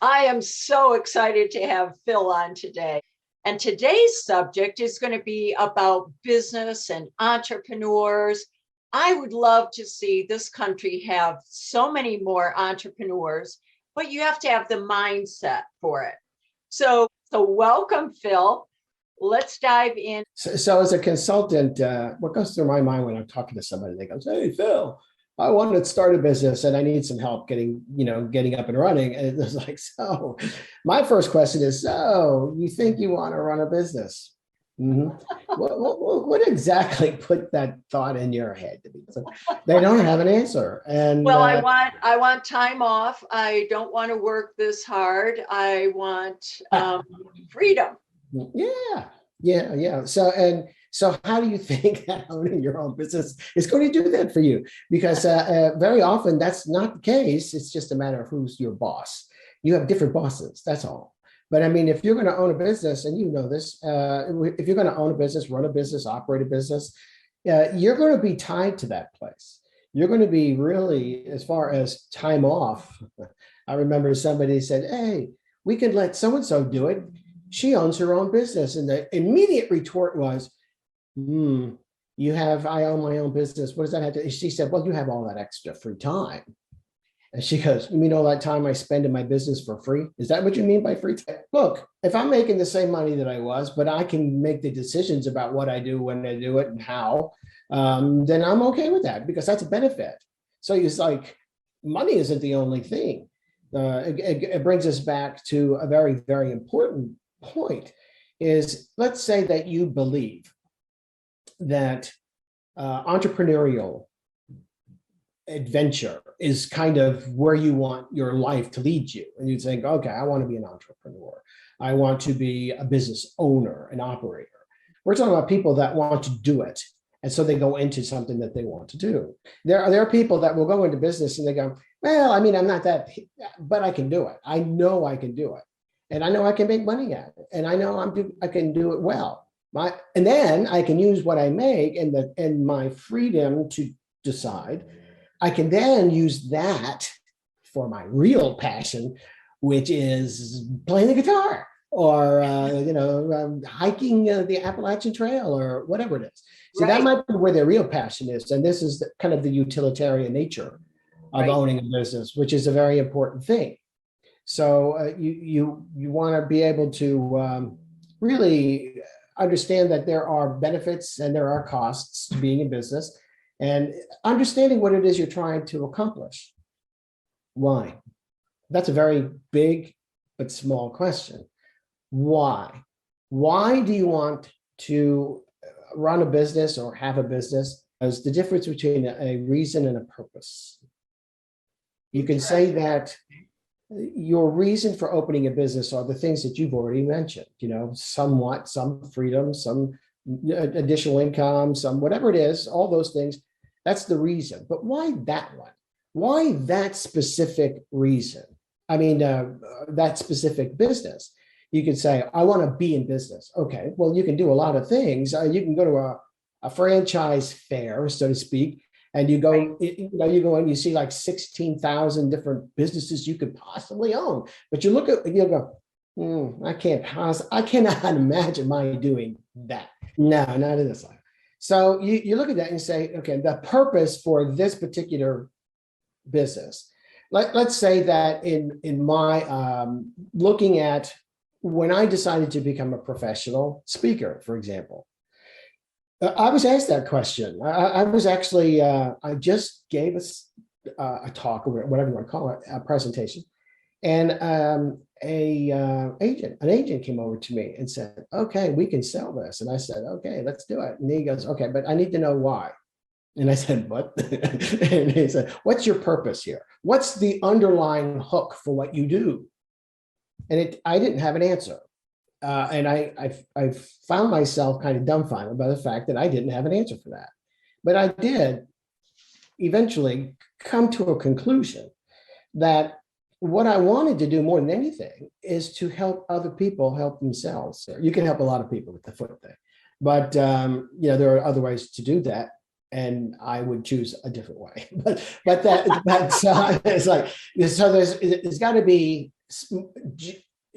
I am so excited to have Phil on today. And today's subject is going to be about business and entrepreneurs. I would love to see this country have so many more entrepreneurs, but you have to have the mindset for it. So welcome, Phil. Let's dive in. So as a consultant, what goes through my mind when I'm talking to somebody, they go, "Hey, Phil, I want to start a business and I need some help getting up and running." And it's like, so my first question is, so you think you want to run a business? Mm-hmm. What exactly put that thought in your head? So they don't have an answer. And Well, I want time off. I don't want to work this hard. I want freedom. Yeah. So how do you think that owning your own business is going to do that for you? Because very often that's not the case. It's just a matter of who's your boss. You have different bosses. That's all. But I mean, if you're going to own a business, and you know this, if you're going to own a business, run a business, operate a business, you're going to be tied to that place. You're going to be really, as far as time off. I remember somebody said, "Hey, we could let so-and-so do it. She owns her own business." And the immediate retort was, I own my own business. What does that have to? She said, "Well, you have all that extra free time." And she goes, "You mean all that time I spend in my business for free? Is that what you mean by free time?" Look, if I'm making the same money that I was, but I can make the decisions about what I do, when I do it, and how, then I'm okay with that because that's a benefit. So it's like money isn't the only thing. It brings us back to a very, very important point is, let's say that you believe that entrepreneurial adventure is kind of where you want your life to lead you. And you think, okay, I want to be an entrepreneur. I want to be a business owner, an operator. We're talking about people that want to do it. And so they go into something that they want to do. There are people that will go into business and they go, "Well, I mean, I'm not that, but I can do it. I know I can do it. And I know I can make money at it. And I know I can do it well. And then I can use what I make and my freedom to decide. I can then use that for my real passion, which is playing the guitar or hiking the Appalachian Trail or whatever it is." So that might be where their real passion is. And this is kind of the utilitarian nature of owning a business, which is a very important thing. So you want to be able to really understand that there are benefits and there are costs to being in business, and understanding what it is you're trying to accomplish. Why? That's a very big but small question. Why? Why do you want to run a business or have a business? There's the difference between a reason and a purpose. You can say that your reason for opening a business are the things that you've already mentioned, some freedom, some additional income, some whatever it is, all those things. That's the reason. But why that one? Why that specific reason? I mean, that specific business. You could say, "I want to be in business." Okay, well, you can do a lot of things. You can go to a franchise fair, so to speak, and you go and you see like 16,000 different businesses you could possibly own. But you look at, you go, I cannot imagine my doing that. No, not in this life. So you look at that and you say, okay, the purpose for this particular business. Let's say that in my looking at when I decided to become a professional speaker, for example, I was asked that question. I was actually, I just gave a talk, or whatever you want to call it, a presentation. And an agent came over to me and said, "Okay, we can sell this." And I said, "Okay, let's do it." And he goes, "Okay, but I need to know why." And I said, "What?" And he said, "What's your purpose here? What's the underlying hook for what you do?" And I didn't have an answer. And I found myself kind of dumbfounded by the fact that I didn't have an answer for that. But I did eventually come to a conclusion that what I wanted to do more than anything is to help other people help themselves. You can help a lot of people with the foot thing, but there are other ways to do that, and I would choose a different way. But that's it's like, so there's got to be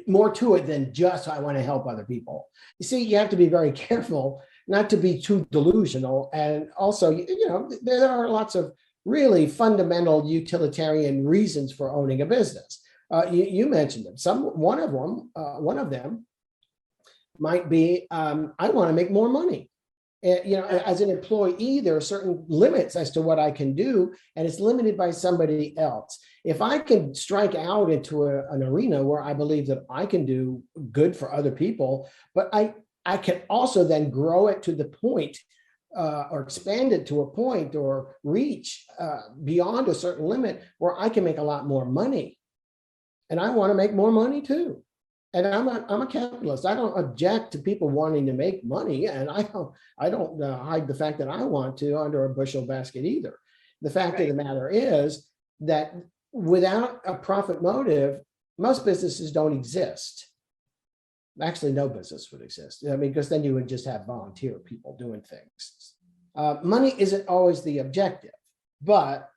more to it than just I want to help other people. You see, you have to be very careful not to be too delusional. And also, there are lots of really fundamental utilitarian reasons for owning a business. You mentioned them. One of them might be, I want to make more money. As an employee, there are certain limits as to what I can do, and it's limited by somebody else. If I can strike out into an arena where I believe that I can do good for other people, but I can also then grow it to the point, or expand it to a point, or reach beyond a certain limit where I can make a lot more money. And I want to make more money too. And I'm a capitalist. I don't object to people wanting to make money, and I don't hide the fact that I want to under a bushel basket either. The fact of the matter is that without a profit motive, most businesses don't exist. Actually, no business would exist. I mean, because then you would just have volunteer people doing things. Money isn't always the objective, but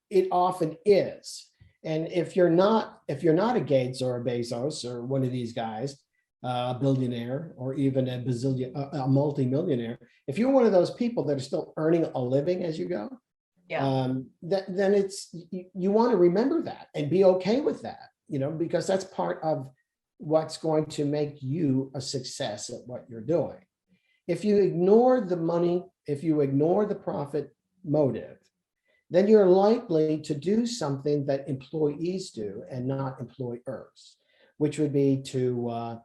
it often is. And if you're not a Gates or a Bezos or one of these guys, a billionaire or even a multi-millionaire, if you're one of those people that are still earning a living as you go, then you want to remember that and be okay with that, because that's part of what's going to make you a success at what you're doing. If you ignore the money, if you ignore the profit motive, then you're likely to do something that employees do and not employers, which would be to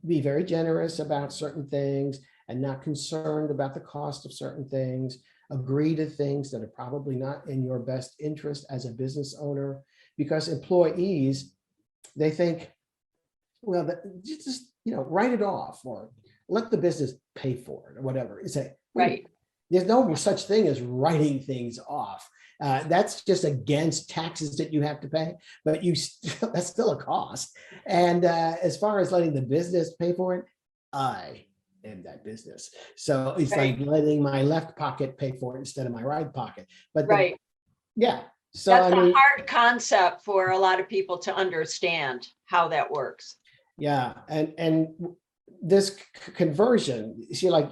be very generous about certain things and not concerned about the cost of certain things, agree to things that are probably not in your best interest as a business owner, because employees, they think, well, just, write it off or let the business pay for it or whatever. It's right. There's no such thing as writing things off. That's just against taxes that you have to pay, but that's still a cost. And as far as letting the business pay for it, I am that business. So it's like letting my left pocket pay for it instead of my right pocket. But yeah. So that's a hard concept for a lot of people to understand how that works. Yeah, and this conversion, see, like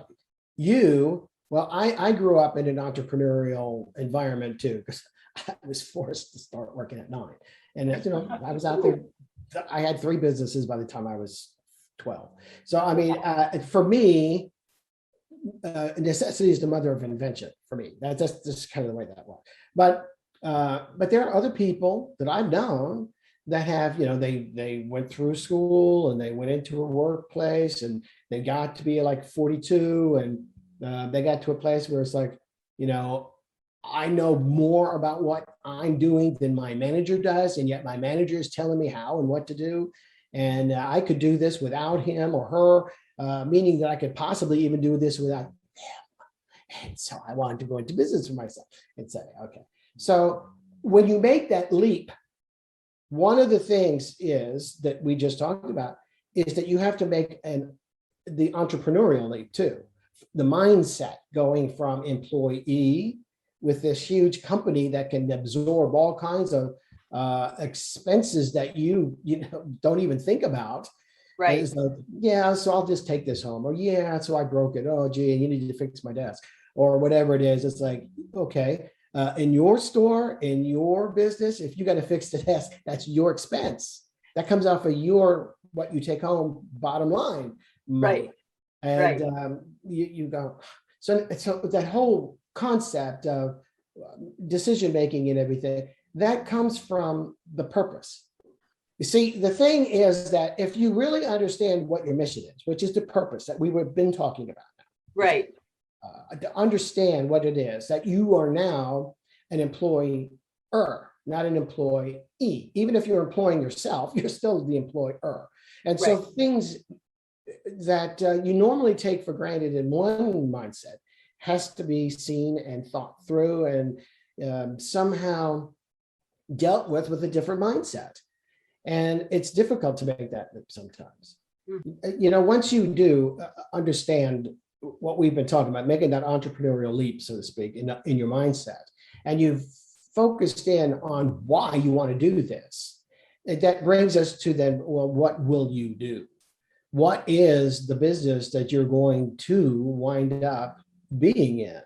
well, I grew up in an entrepreneurial environment too, because I was forced to start working at 9. And I was out there. I had 3 businesses by the time I was 12. So I mean, for me, necessity is the mother of invention. For me, that's just kind of the way that was. But there are other people that I've known that have, they went through school and they went into a workplace and they got to be like 42 and they got to a place where it's like, I know more about what I'm doing than my manager does, and yet my manager is telling me how and what to do. And I could do this without him or her, meaning that I could possibly even do this without them. And so I wanted to go into business for myself and say, okay. So when you make that leap, one of the things is that we just talked about is that you have to make the entrepreneurial leap too. The mindset going from employee with this huge company that can absorb all kinds of expenses that you don't even think about. Right. It's like, yeah, so I'll just take this home. Or yeah, so I broke it. Oh, gee, you need to fix my desk or whatever it is. It's like, okay, in your store, in your business, if you got to fix the desk, that's your expense. That comes off of what you take home, bottom line money. Right. And you go, so that whole concept of decision-making and everything, that comes from the purpose. You see, the thing is that if you really understand what your mission is, which is the purpose that we've been talking about now, right? To understand what it is, that you are now an employer, not an employee. Even if you're employing yourself, you're still the employer. And so things that you normally take for granted in one mindset has to be seen and thought through and somehow dealt with a different mindset. And it's difficult to make that leap sometimes. Once you do understand what we've been talking about, making that entrepreneurial leap, so to speak, in your mindset, and you've focused in on why you want to do this, that brings us to then, well, what will you do? What is the business that you're going to wind up being in?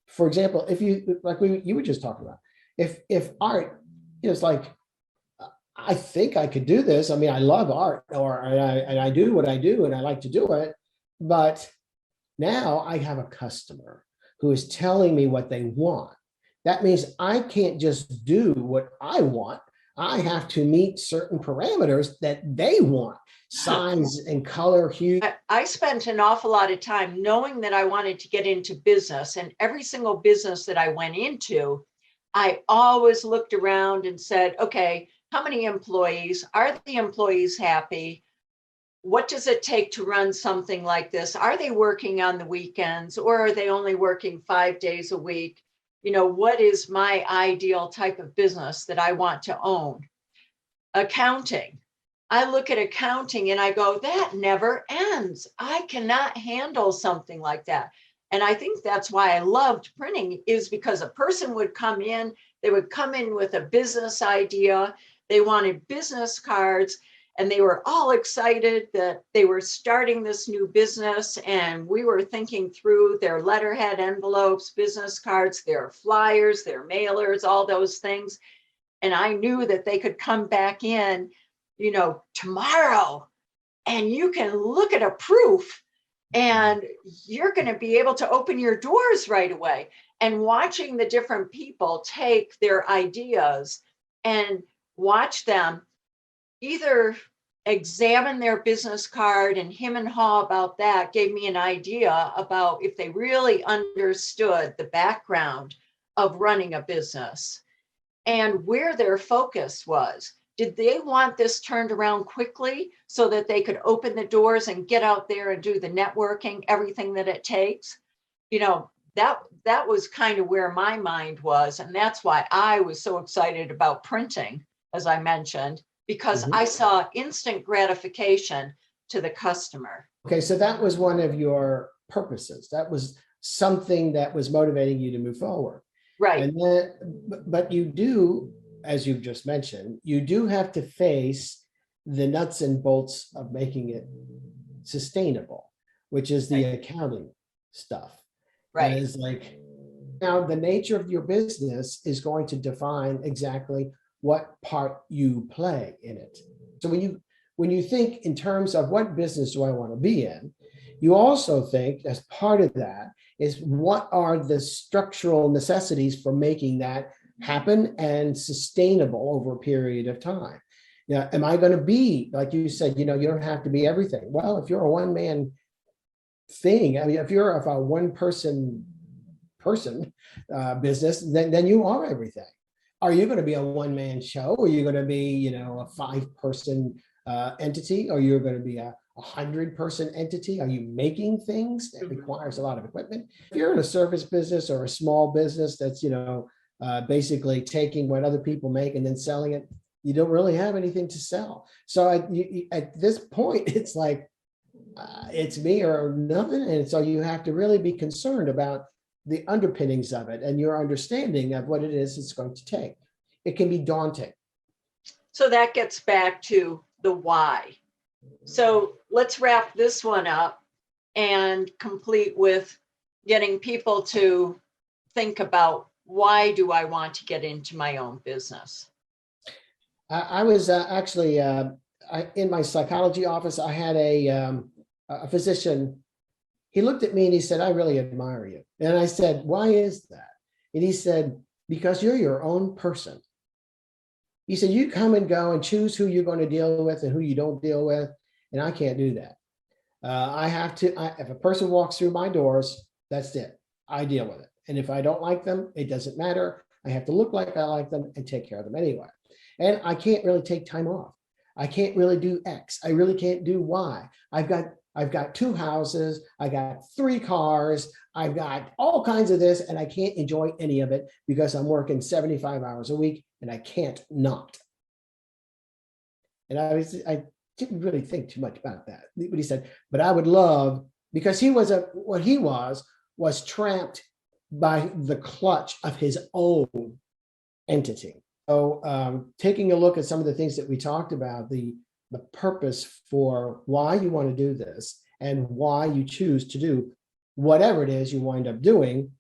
For example, if you, like you were just talking about, if art is like, I think I could do this. I mean, I love art, and I do what I do, and I like to do it. But now I have a customer who is telling me what they want. That means I can't just do what I want. I have to meet certain parameters that they want, size and color, hue. I spent an awful lot of time knowing that I wanted to get into business, and every single business that I went into, I always looked around and said, okay, how many employees? Are the employees happy? What does it take to run something like this? Are they working on the weekends, or are they only working 5 days a week? You know, what is my ideal type of business that I want to own? Accounting. I look at accounting and I go, that never ends. I cannot handle something like that. And I think that's why I loved printing, is because a person would come in, they would come in with a business idea, they wanted business cards, and they were all excited that they were starting this new business. And we were thinking through their letterhead envelopes, business cards, their flyers, their mailers, all those things. And I knew that they could come back in, you know, tomorrow, and you can look at a proof and you're going to be able to open your doors right away. And watching the different people take their ideas and watch them either examine their business card and him and haw about that gave me an idea about if they really understood the background of running a business and where their focus was. Did they want this turned around quickly so that they could open the doors and get out there and do the networking, everything that it takes? You know, that was kind of where my mind was. And that's why I was so excited about printing, as I mentioned, because I saw instant gratification to the customer. Okay, so that was one of your purposes. That was something that was motivating you to move forward. Right. And then, but you do, as you've just mentioned, you do have to face the nuts and bolts of making it sustainable, which is the accounting stuff. Right. And it's like, now the nature of your business is going to define exactly what part you play in it. So when you think in terms of what business do I want to be in, you also think as part of that is what are the structural necessities for making that happen and sustainable over a period of time. Now, am I going to be, like you said, you know, you don't have to be everything. Well, if you're a one-man thing, I mean, if you're a one-person business, then you are everything. Are you going to be a one-man show? Are you going to be, you know, a 5-person entity? Or you're going to be a 100-person entity? Are you making things that requires a lot of equipment? If you're in a service business or a small business that's, you know, basically taking what other people make and then selling it, you don't really have anything to sell. So at this point, it's like, it's me or nothing. And so you have to really be concerned about the underpinnings of it and your understanding of what it is it's going to take. It can be daunting. So that gets back to the why. So let's wrap this one up and complete with getting people to think about, why do I want to get into my own business? I was actually in my psychology office. I had a physician. He looked at me and he said, I really admire you. And I said, why is that? And he said, because you're your own person. He said, you come and go and choose who you're going to deal with and who you don't deal with. And I can't do that. I have to, if a person walks through my doors, that's it. I deal with it. And if I don't like them, it doesn't matter. I have to look like I like them and take care of them anyway. And I can't really take time off. I can't really do X. I really can't do Y. I've got 2 houses. I got 3 cars. I've got all kinds of this, and I can't enjoy any of it because I'm working 75 hours a week and I can't not. And I didn't really think too much about that. But he said, but I would love, because what he was trapped by the clutch of his own entity. taking a look at some of the things that we talked about, the purpose for why you want to do this and why you choose to do whatever it is you wind up doing,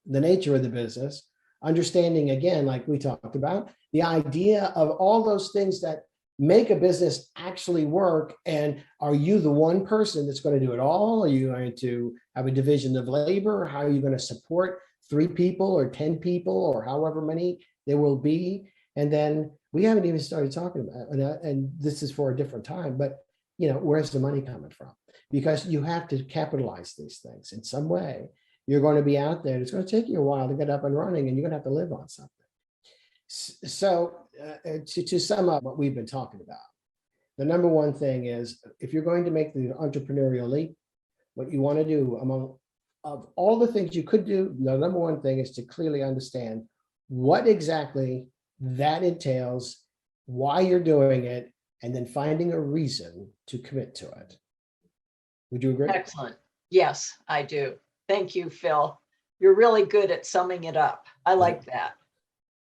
the nature of the business, understanding, again, like we talked about, the idea of all those things that make a business actually work. And are you the one person that's going to do it all? Are you going to have a division of labor? How are you going to support 3 people or 10 people or however many there will be? And then we haven't even started talking about, and this is for a different time, but where's the money coming from? Because you have to capitalize these things in some way. You're going to be out there. It's going to take you a while to get up and running, and you're going to have to live on something. So to sum up what we've been talking about, the number one thing is, if you're going to make the entrepreneurial leap, what you want to do among of all the things you could do, the number one thing is to clearly understand what exactly that entails, why you're doing it, and then finding a reason to commit to it. Would you agree? Excellent. Yes, I do. Thank you, Phil. You're really good at summing it up. I like that.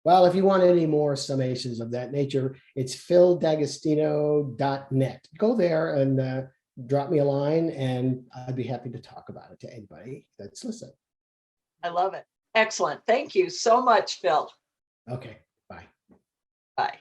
Well, if you want any more summations of that nature, it's phildagostino.net. Go there and drop me a line, and I'd be happy to talk about it to anybody that's listening. I love it. Excellent. Thank you so much, Phil. Okay, bye. Bye.